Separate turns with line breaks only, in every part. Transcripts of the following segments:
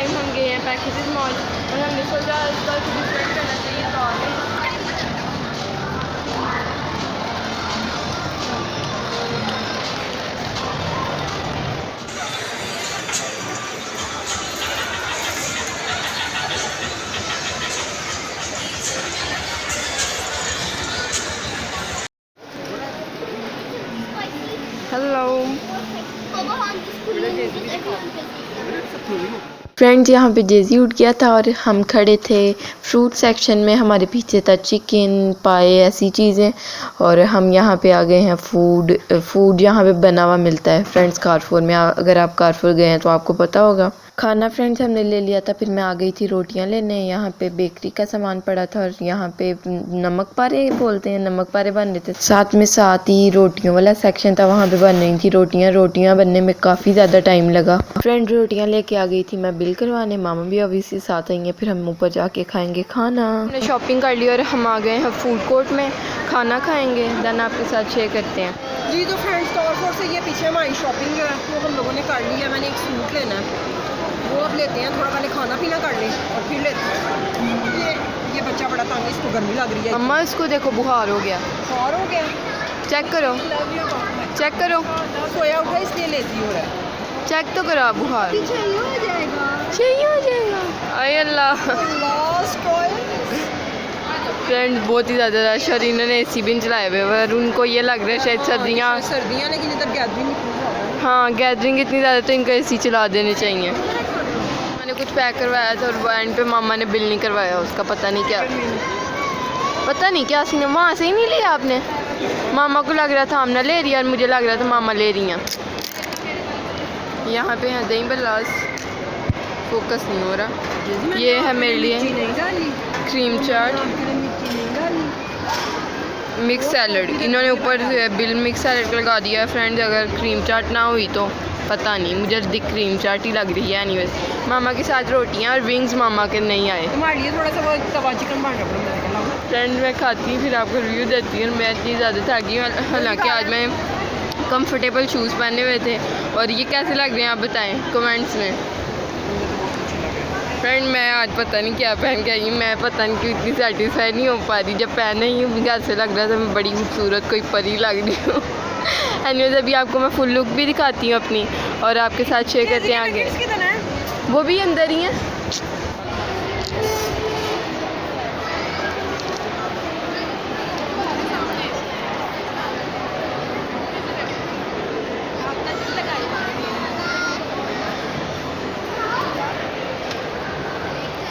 Time हम गए हैं पैकेजेस मॉल और हमने सोचा इसका कुछ डिफरेंट करना चाहिए तो आ गए। हेलो फ्रेंड्स, यहाँ पे जेजी उठ गया था और हम खड़े थे फ्रूट सेक्शन में। हमारे पीछे था चिकन पाए ऐसी चीज़ें और हम यहाँ पे आ गए हैं फूड यहाँ पे बना हुआ मिलता है फ्रेंड्स कारफोर में। अगर आप कारफोर गए हैं तो आपको पता होगा। खाना फ्रेंड्स हमने ले लिया था, फिर मैं आ गई थी रोटियां लेने। यहाँ पे बेकरी का सामान पड़ा था और यहाँ पे नमक पारे बोलते हैं, नमक पारे बन रहे थे। साथ ही रोटियों वाला सेक्शन था, वहाँ पे बन रही थी रोटियां बनने में काफ़ी ज़्यादा टाइम लगा। फ्रेंड रोटियां लेके आ गई थी मैं बिल करवाने, मामा भी ऑब्वियसली साथ आई हैं। फिर हम ऊपर जाके खाएंगे खाना। हमने शॉपिंग कर ली और हम आ गए हैं फूड कोर्ट में, खाना खाएंगे देन आपके साथ शेयर करते हैं।
जी तो फ्रेंड्स कारफोर से ये पीछे हमारी शॉपिंग जो है वो हम लोगों ने कर ली है। मैंने एक सूट लेना है, वो अब लेते हैं, थोड़ा पहले खाना पीना कर लें और फिर लेते हैं। ये बच्चा बड़ा तंग है, इसको गर्मी लग रही है।
अम्मा इसको देखो बुखार हो गया।
बुखार हो गया?
चेक करो
सोया उठा इसलिए लेती हो रहा है।
चेक तो करो बुखार।
चाहिए हो जाएगा।
अरे अल्लाह फ्रेंड बहुत ही ज़्यादा रश और इन्होंने एसी भी चलाए हुए और उनको ये लग रहा है शायद सर्दियाँ
लेकिन इधर गैदरिंग
हाँ गैदरिंग इतनी ज़्यादा तो इनको एसी चला देने चाहिए। मैंने कुछ पैक करवाया था और एंड पे मामा ने बिल नहीं करवाया उसका, पता नहीं क्या सीन है। वहाँ से ही नहीं लिया आपने? मामा को लग रहा था हमने ले रही और मुझे लग रहा था मामा ले रही हैं। यहाँ पे है दही बल्लास, फोकस नहीं हो रहा। ये है मेरे लिए क्रीम चाट, मिक्स सैलड। इन्होंने ऊपर बिल मिक्स सैलड लगा दिया है फ्रेंड्स। अगर क्रीम चाट ना हुई तो पता नहीं, मुझे क्रीम चाट ही लग रही है। एनीवेज मामा के साथ रोटियां और विंग्स मामा के नहीं आए।
तुम्हारे लिए थोड़ा सा वो तवा चिकन बन रहा है
फ्रेंड। मैं खाती हूँ फिर आपको रिव्यू देती हूँ। मैं इतनी ज़्यादा थकी हूँ, हालांकि आज मैं कंफर्टेबल शूज़ पहने हुए थे। और ये कैसे लग रहे हैं आप बताएं कमेंट्स में। फ्रेंड मैं आज पता नहीं क्या पहन के आई हूँ, मैं पता नहीं क्यों इतनी सेटिस्फाई नहीं हो पा रही। जब पहने ही हूँ ऐसे लग रहा था मैं बड़ी खूबसूरत कोई परी लग रही हूँ। एनीवेज अभी आपको मैं फुल लुक भी दिखाती हूँ अपनी और आपके साथ शेयर करते हैं आगे। वो भी अंदर ही हैं।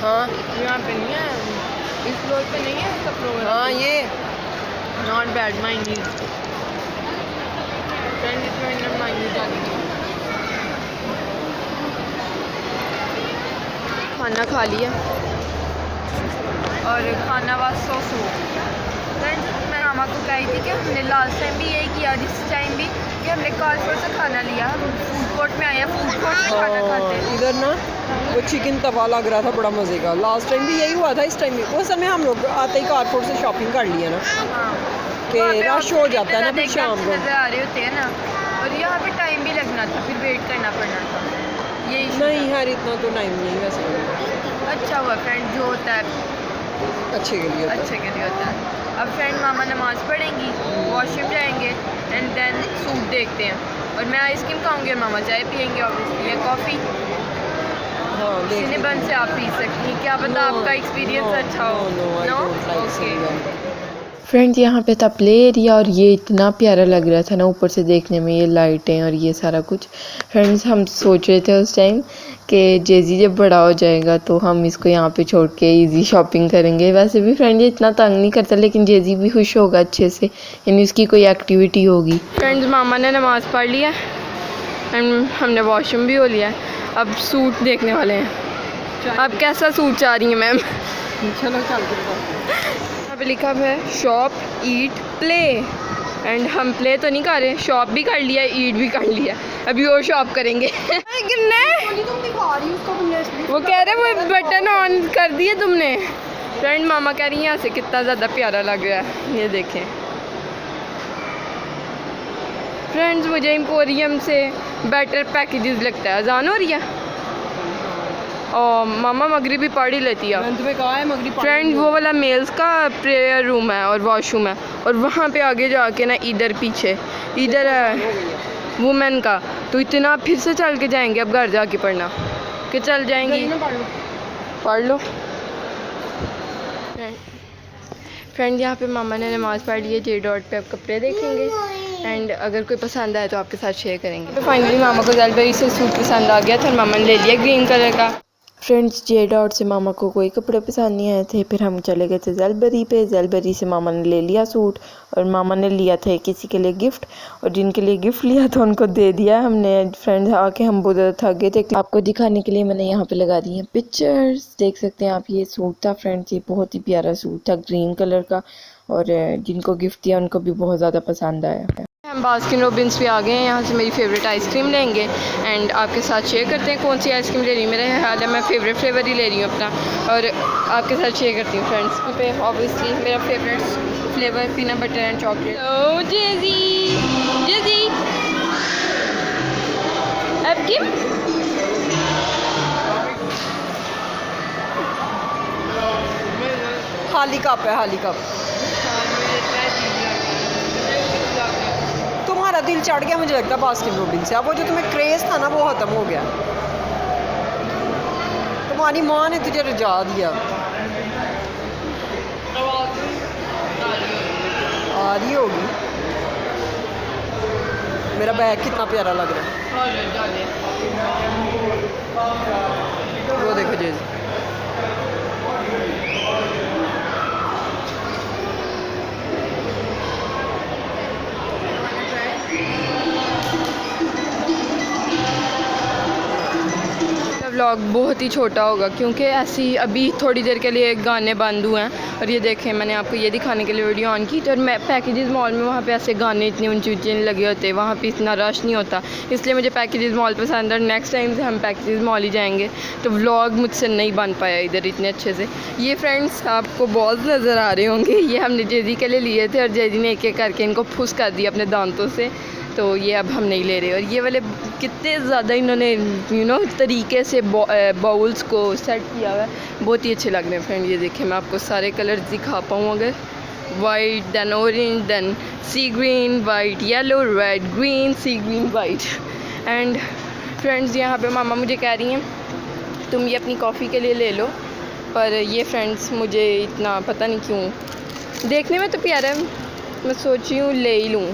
हाँ
यहाँ पे नहीं है, इस फ्लोर पे नहीं है इसका फ्लोर।
हाँ ये
नॉट बैड माइंड फ्रेंड, इसमें माइंड डाली। खाना खा लिया और खाना वास सो फ्रेंड्स। मैं मामा को कही थी कि हमने लास्ट टाइम भी यही किया, इस टाइम भी कि हमने कारफोर से खाना लिया। हम फूड कोर्ट में आया, फूड कोर्ट में खाना खाते हैं।
इधर ना वो चिकन तवा लग रहा था बड़ा मज़े का। लास्ट टाइम भी यही हुआ था, इस टाइम भी वो समय हम लोग आते ही कारफोर से शॉपिंग कर लिया ना कि रश हो जाता है ना फिर शाम को
नजर आ रहे होते हैं ना। और यहाँ पे टाइम भी लगना था, फिर वेट करना पड़ना था। यही
नहीं यार इतना तो टाइम नहीं वैसे।
अच्छा हुआ फ्रेंड, जो होता है
अच्छे के लिए
होता है। अब फ्रेंड मामा नमाज़ पढ़ेंगी, वॉशरूम जाएंगे एंड देन सूप देखते हैं। और मैं आइसक्रीम खाऊंगी और मामा चाय पियेंगे ऑब्वियसली, या कॉफ़ी। सिनेबन से आप पी सकती हैं, क्या पता आपका एक्सपीरियंस अच्छा हो। नो ओके फ्रेंड्स, यहाँ पे था प्ले एरिया और ये इतना प्यारा लग रहा था ना ऊपर से देखने में, ये लाइटें और ये सारा कुछ। फ्रेंड्स हम सोच रहे थे उस टाइम कि जेजी जब बड़ा हो जाएगा तो हम इसको यहाँ पे छोड़ के इजी शॉपिंग करेंगे। वैसे भी फ्रेंड ये इतना तंग नहीं करता, लेकिन जेजी भी खुश होगा अच्छे से, यानी उसकी कोई एक्टिविटी होगी। फ्रेंड्स मामा ने नमाज़ पढ़ लिया एंड हमने वॉशरूम भी हो लिया। अब सूट देखने वाले हैं। अब कैसा सूट चाह रही हैं मैम?
चलो चल
पे लिखा है शॉप ईट प्ले एंड हम प्ले तो नहीं कर रहे, शॉप भी कर लिया, ईट भी कर लिया, अभी और शॉप करेंगे। वो कह रहे वो बटन ऑन कर दिए तुमने। फ्रेंड मामा कह रही है यहाँ से कितना ज़्यादा प्यारा लग रहा है, ये देखें। फ्रेंड्स मुझे एम्पोरियम से बेटर पैकेजेस लगता है। अजान हो रही है, और मामा मगरिबी पढ़ ही लेती है।
मैंने तुम्हें कहा है मगरिब
फ्रेंड वो वाला मेल्स का प्रेयर रूम है और वॉशरूम है, और वहाँ पे आगे जाके ना इधर पीछे इधर है वुमेन का। तो इतना फिर से चल के जाएंगे अब घर जाके पढ़ना कि चल जाएंगी। पढ़ लो फ्रेंड। यहाँ पे मामा ने नमाज़ पढ़ ली है। जे डॉट पे आप कपड़े देखेंगे एंड अगर कोई पसंद आए तो आपके साथ शेयर करेंगे। तो फाइनली मामा को जलबरी से सूट पसंद आ गया था और मामा ने ले लिया ग्रीन कलर का। फ्रेंड्स जे डॉट से मामा को कोई कपड़े पसंद नहीं आए थे, फिर हम चले गए थे जलबरी पे। जलबरी से मामा ने ले लिया सूट और मामा ने लिया था किसी के लिए गिफ्ट, और जिनके लिए गिफ्ट लिया था उनको दे दिया हमने। फ्रेंड्स आके हम बहुत ज़्यादा थक गए थे। आपको दिखाने के लिए मैंने यहाँ पे लगा दी है पिक्चर्स, देख सकते हैं आप। ये सूट था फ्रेंड्स, ये बहुत ही प्यारा सूट था ग्रीन कलर का, और जिनको गिफ्ट दिया उनको भी बहुत ज़्यादा पसंद आया। हम बास्किन रॉबिन्स पे आ गए हैं। यहाँ से मेरी फेवरेट आइसक्रीम लेंगे एंड आपके साथ शेयर करते हैं कौन सी आइसक्रीम ले रही हूँ। मेरा ख्याल है मैं फेवरेट फ्लेवर ही ले रही हूँ अपना, और आपके साथ शेयर करती हूँ फ्रेंड्स। पे ऑब्वियसली मेरा favourite flavour peanut butter and chocolate. ओ जेजी जेजी अब किम
खाली कप है, खाली कप। तुम्हारा दिल चढ़ गया मुझे लगता है बास्किन रॉबिन्स से। अब वो जो तुम्हें क्रेज था ना वो खत्म हो गया। तुम्हारी माँ ने तुझे रजा दिया। आ रही होगी। मेरा बैग कितना प्यारा लग रहा है। वो देखो जी,
व्लॉग बहुत ही छोटा होगा क्योंकि ऐसी अभी थोड़ी देर के लिए गाने बंद हुए हैं। और ये देखें मैंने आपको ये दिखाने के लिए वीडियो ऑन की। तो मैं पैकेजेस मॉल में वहाँ पे ऐसे गाने इतने ऊंचे ऊंचे नहीं लगे होते, वहाँ पे इतना रश नहीं होता, इसलिए मुझे पैकेजेस मॉल पसंद है। नेक्स्ट टाइम से हम पैकेजेस मॉल ही जाएंगे। तो व्लॉग मुझसे नहीं बन पाया इधर इतने अच्छे से। ये फ्रेंड्स आपको बहुत नज़र आ रहे होंगे, ये हमने जेजी के लिए लिए थे और जेजी ने एक एक करके इनको फुस कर दिया अपने दांतों से। तो ये अब हम नहीं ले रहे। और ये वाले कितने ज़्यादा इन्होंने तरीके से बाउल्स को सेट किया हुआ है, बहुत ही अच्छे लग रहे हैं फ्रेंड। ये देखिए मैं आपको सारे कलर्स दिखा पाऊँ अगर। White, then orange, then sea green, white, yellow, red, green, sea green, white. And friends यहाँ पे मामा मुझे कह रही हैं तुम ये अपनी कॉफ़ी के लिए ले लो, पर ये फ्रेंड्स मुझे इतना पता नहीं क्यों, देखने में तो प्यारा है, मैं सोच रही हूँ ले ही लूँ।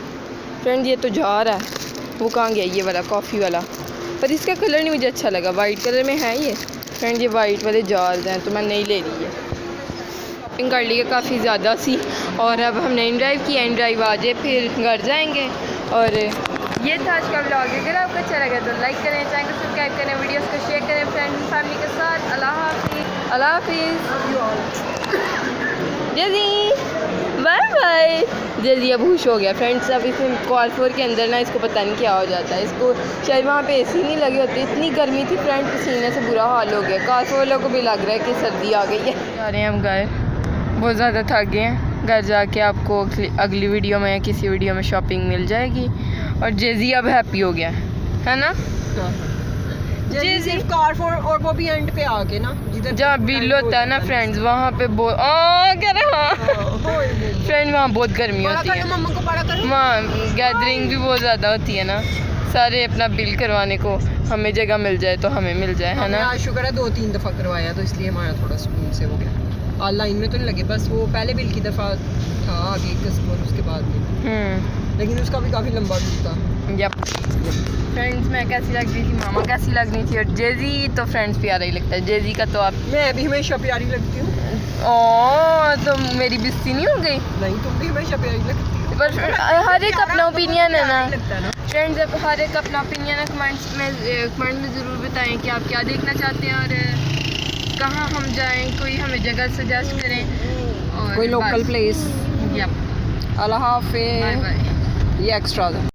फ्रेंड ये तो जार है, वो कहाँ गया ये वाला कॉफ़ी वाला, पर इसका कलर नहीं मुझे अच्छा लगा। वाइट कलर में है ये फ्रेंड, ये वाइट वाले जार्स हैं तो मैं नहीं ले रही है। शॉपिंग कर ली है काफ़ी ज़्यादा सी, और अब हमने इन ड्राइव की, इन ड्राइव आ जाए फिर घर जाएंगे। और ये था आज का व्लॉग। अगर आपको अच्छा लगा तो लाइक करें, चैनल को सब्सक्राइब करें, वीडियोस को शेयर करें फ्रेंड फैमिली के साथ। अल्लाह हाफिज़, अल्लाह हाफिज़। जेजी बाय बाय। जेजी अब खुश हो गया फ्रेंड्स। अब इसमें कॉर्पोर के अंदर ना इसको पता नहीं क्या हो जाता है, इसको शायद वहाँ पे एसी नहीं लगी होती, इतनी गर्मी थी फ्रेंड, पसीने से बुरा हाल हो गया। कॉर्पोर वालों को भी लग रहा है कि सर्दी आ गई है। जा रहे हैं हम घर, बहुत ज़्यादा थक गए हैं। घर जाके आपको अगली वीडियो में या किसी वीडियो में शॉपिंग मिल जाएगी। और जेजी अब हैप्पी हो गया है ना।
जेजी सिर्फ कारफोर और वो भी एंड पे आके ना
जहाँ बिल होता है ना फ्रेंड्स, वहाँ पे बहुत फ्रेंड वहाँ बहुत गर्मी होती है, वहाँ गैदरिंग भी बहुत ज़्यादा होती है ना, सारे अपना बिल करवाने को हमें जगह मिल जाए तो हमें मिल जाए है ना।
शुक्र है 2-3 दफ़ा करवाया तो इसलिए हमारा थोड़ा सुकून से हो गया। ऑनलाइन में तो नहीं लगे, बस वो पहले बिल की दफ़ा था आगे कस्टमर, उसके बाद में लेकिन उसका भी काफ़ी लंबा बिल था।
यप फ्रेंड्स मैं कैसी लग रही थी, मामा कैसी लग रही थी, और जेजी तो फ्रेंड्स प्यारा ही लगता है। जेजी का तो आप, मैं
भी हमेशा प्यारी लगती हूँ।
तो मेरी बेइज्जती नहीं हो गई?
नहीं, तुम भी हमेशा प्यारी लगती हो।
पर हर एक अपना ओपिनियन है ना फ्रेंड्स, अब हर एक अपना ओपिनियन है। कमेंट्स में ज़रूर बताएं कि आप क्या देखना चाहते हैं और कहाँ हम जाएं, कोई हमें जगह सजेस्ट करें और
कोई लोकल प्लेस।
यप,
अल्लाह हाफिज़।
Bye bye.
ये एक्स्ट्रा